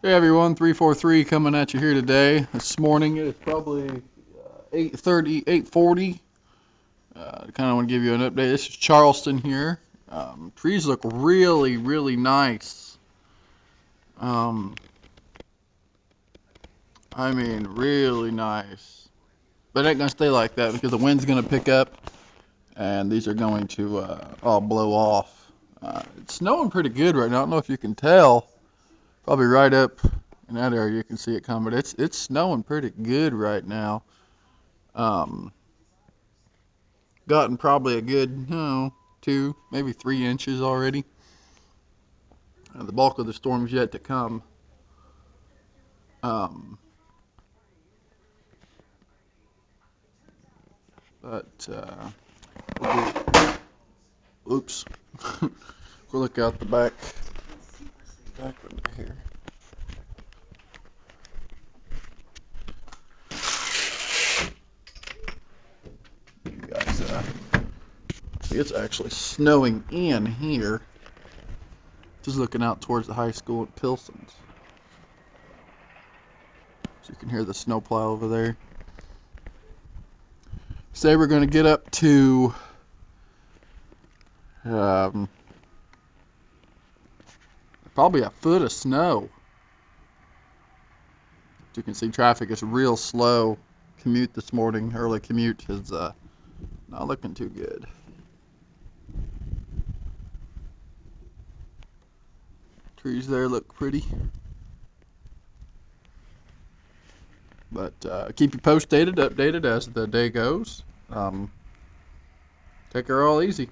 Hey everyone, 343 coming at you here today. This morning it is probably 8:30, 8:40. Kind of want to give you an update. This is Charleston here. Trees look really, really nice. Um, I mean, really nice. But it ain't gonna stay like that because the wind's gonna pick up and these are going to all blow off. It's snowing pretty good right now. I don't know if you can tell. Probably right up in that area you can see it coming. But it's snowing pretty good right now. Um, Gotten probably a good, 2, maybe 3 inches already. The bulk of the storm's yet to come. Um, but oops, we'll look out the back window here. You guys, see, it's actually snowing in here. Just looking out towards the high school at Pilson's. So you can hear the snowplow over there. Say we're going to get up to probably a foot of snow. As you can see, traffic is real slow. Commute this morning, early commute, is not looking too good. Trees there look pretty. But keep you updated as the day goes. Take her all easy.